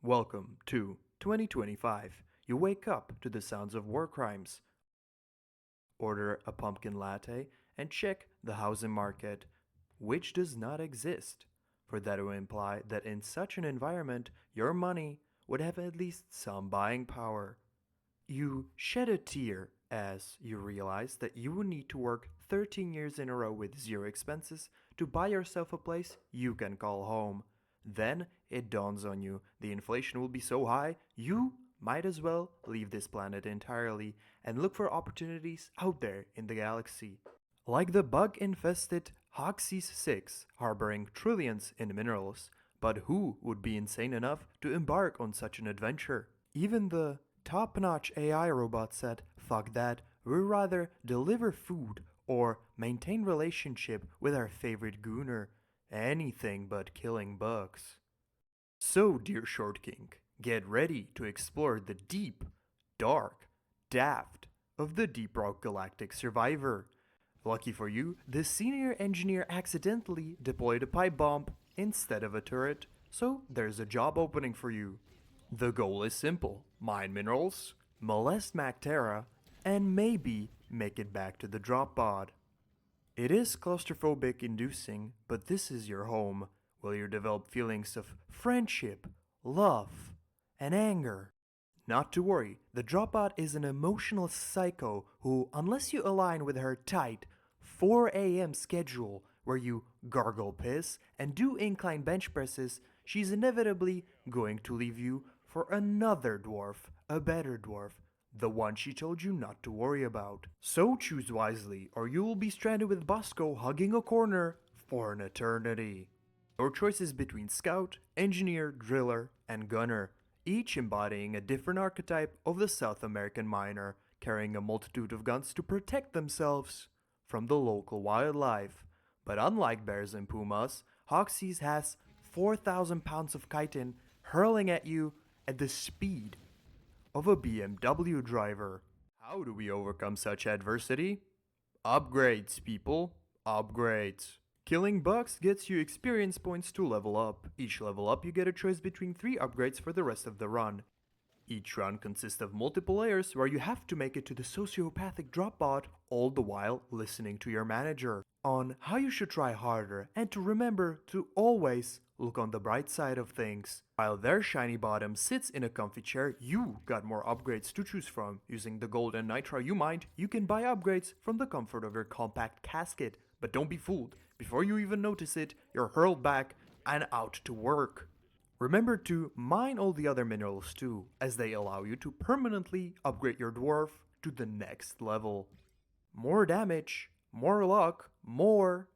Welcome to 2025. You wake up to the sounds of war crimes, order a pumpkin latte, and check the housing market, which does not exist. For that would imply that in such an environment, your money would have at least some buying power. You shed a tear as you realize that you would need to work 13 years in a row with zero expenses to buy yourself a place you can call home. Then it dawns on you the inflation will be so high, you might as well leave this planet entirely and look for opportunities out there in the galaxy. Like the bug infested Hoxie's 6, harboring trillions in minerals. But who would be insane enough to embark on such an adventure? Even the top notch AI robot said, fuck that, we'd rather deliver food or maintain relationship with our favorite gooner. Anything but killing bugs. So, dear Short King, get ready to explore the deep, dark, daft of the Deep Rock Galactic Survivor. Lucky for you, the senior engineer accidentally deployed a pipe bomb instead of a turret, so there's a job opening for you. The goal is simple: mine minerals, molest Mactera, and maybe make it back to the drop pod. It is claustrophobic inducing, but this is your home. Will you develop feelings of friendship, love, and anger? Not to worry, the Dropbot is an emotional psycho who, unless you align with her tight 4 a.m. schedule where you gargle piss and do incline bench presses, she's inevitably going to leave you for another dwarf, a better dwarf, the one she told you not to worry about. So choose wisely, or you will be stranded with Bosco hugging a corner for an eternity. Your choice is between Scout, Engineer, Driller, and Gunner, each embodying a different archetype of the South American miner, carrying a multitude of guns to protect themselves from the local wildlife. But unlike bears and pumas, Hoxie's has 4,000 pounds of chitin hurling at you at the speed of a BMW driver. How do we overcome such adversity? Upgrades, people. Upgrades. Killing bugs gets you experience points to level up. Each level up you get a choice between 3 upgrades for the rest of the run. Each run consists of multiple layers where you have to make it to the sociopathic drop pod, all the while listening to your manager on how you should try harder and to remember to always look on the bright side of things. While their shiny bottom sits in a comfy chair, you got more upgrades to choose from. Using the gold and nitro you mined, you can buy upgrades from the comfort of your compact casket. But don't be fooled. Before you even notice it, you're hurled back and out to work. Remember to mine all the other minerals too, as they allow you to permanently upgrade your dwarf to the next level. More damage, more luck, more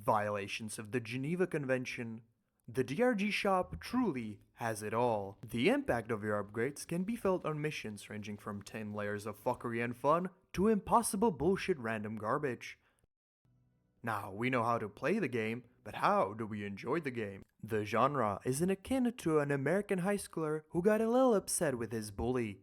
violations of the Geneva Convention. The DRG shop truly has it all. The impact of your upgrades can be felt on missions ranging from 10 layers of fuckery and fun to impossible bullshit random garbage. Now, we know how to play the game, but how do we enjoy the game? The genre is akin to an American high schooler who got a little upset with his bully,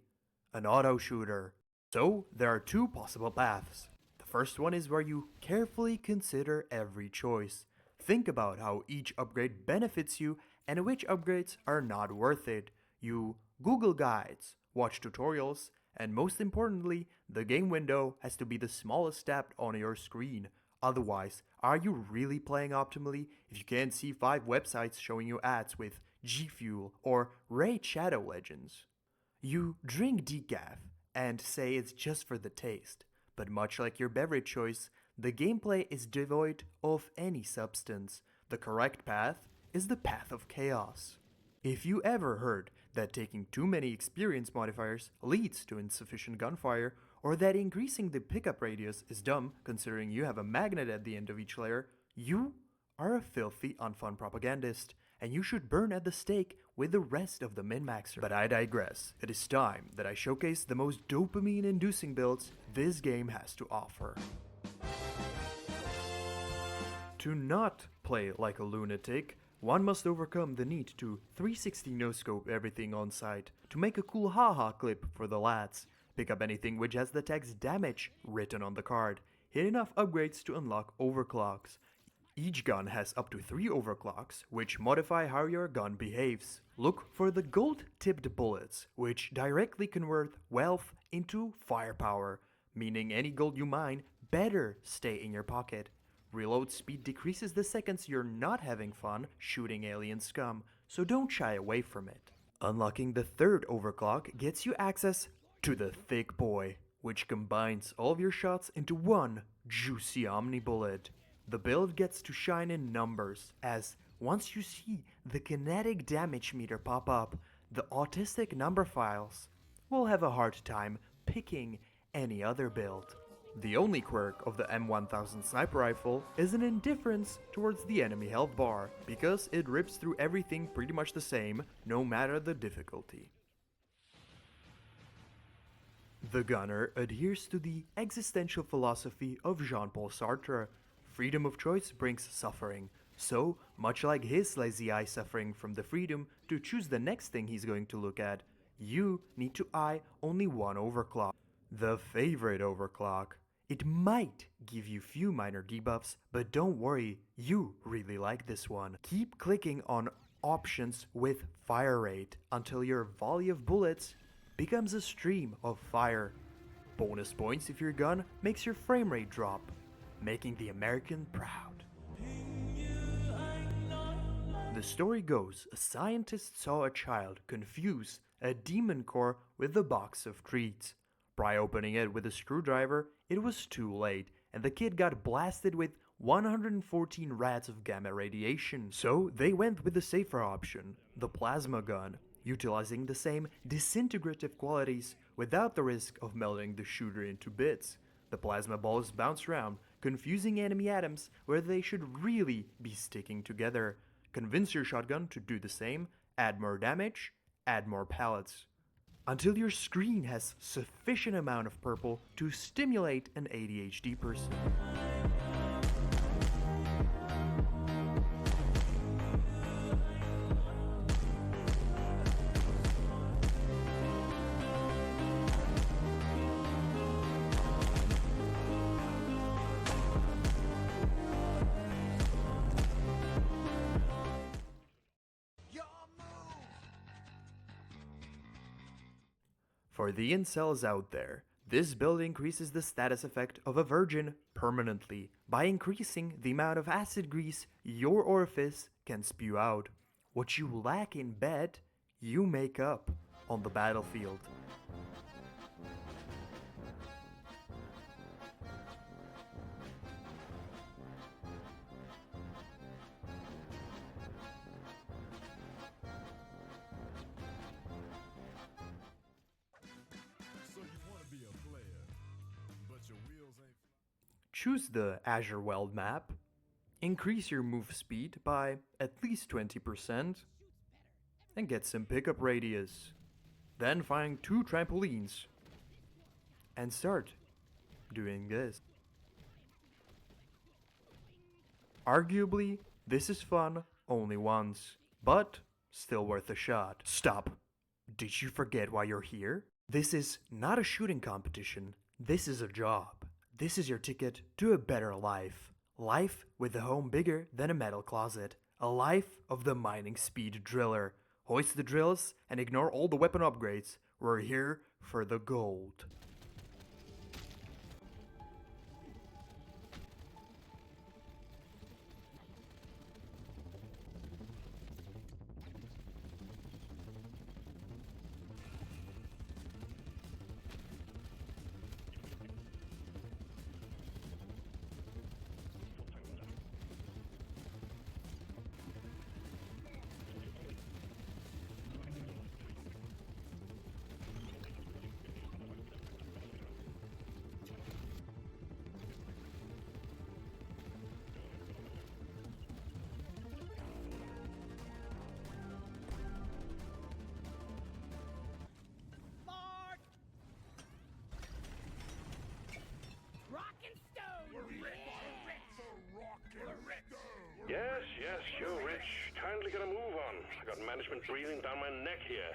an auto shooter. So, there are 2 possible paths. The first one is where you carefully consider every choice. Think about how each upgrade benefits you and which upgrades are not worth it. You Google guides, watch tutorials, and most importantly, the game window has to be the smallest tapped on your screen. Otherwise, are you really playing optimally if you can't see 5 websites showing you ads with G Fuel or Raid Shadow Legends? You drink decaf and say it's just for the taste, but much like your beverage choice, the gameplay is devoid of any substance. The correct path is the path of chaos. If you ever heard that taking too many experience modifiers leads to insufficient gunfire, or that increasing the pickup radius is dumb considering you have a magnet at the end of each layer, you are a filthy, unfun propagandist, and you should burn at the stake with the rest of the min-maxers. But I digress. It is time that I showcase the most dopamine-inducing builds this game has to offer. To not play like a lunatic, one must overcome the need to 360 no-scope everything on sight to make a cool haha clip for the lads. Pick up anything which has the text damage written on the card. Hit enough upgrades to unlock overclocks. Each gun has up to 3 overclocks, which modify how your gun behaves. Look for the gold-tipped bullets, which directly convert wealth into firepower, meaning any gold you mine better stay in your pocket. Reload speed decreases the seconds you're not having fun shooting alien scum, so don't shy away from it. Unlocking the third overclock gets you access to the Thick Boy, which combines all of your shots into one juicy omni bullet. The build gets to shine in numbers, as once you see the kinetic damage meter pop up, the autistic number files will have a hard time picking any other build. The only quirk of the M1000 sniper rifle is an indifference towards the enemy health bar, because it rips through everything pretty much the same, no matter the difficulty. The gunner adheres to the existential philosophy of Jean-Paul Sartre. Freedom of choice brings suffering, so much like his lazy eye suffering from the freedom to choose the next thing he's going to look at, you need to eye only one overclock. The favorite overclock. It might give you few minor debuffs, but don't worry, you really like this one. Keep clicking on options with fire rate until your volley of bullets becomes a stream of fire. Bonus points if your gun makes your frame rate drop, making the American proud. The story goes, a scientist saw a child confuse a demon core with a box of treats. By opening it with a screwdriver, it was too late, and the kid got blasted with 114 rads of gamma radiation. So they went with the safer option, the plasma gun, utilizing the same disintegrative qualities without the risk of melting the shooter into bits. The plasma balls bounce around, confusing enemy atoms where they should really be sticking together. Convince your shotgun to do the same, add more damage, add more pellets, until your screen has sufficient amount of purple to stimulate an ADHD person. For the incels out there, this build increases the status effect of a virgin permanently by increasing the amount of acid grease your orifice can spew out. What you lack in bed, you make up on the battlefield. Choose the Azure Weld map, increase your move speed by at least 20%, and get some pickup radius. Then find 2 trampolines and start doing this. Arguably, this is fun only once, but still worth a shot. Stop! Did you forget why you're here? This is not a shooting competition, this is a job. This is your ticket to a better life. Life with a home bigger than a metal closet. A life of the mining speed driller. Hoist the drills and ignore all the weapon upgrades. We're here for the gold. Yes, you're rich. Kindly get a move on. I got management breathing down my neck here.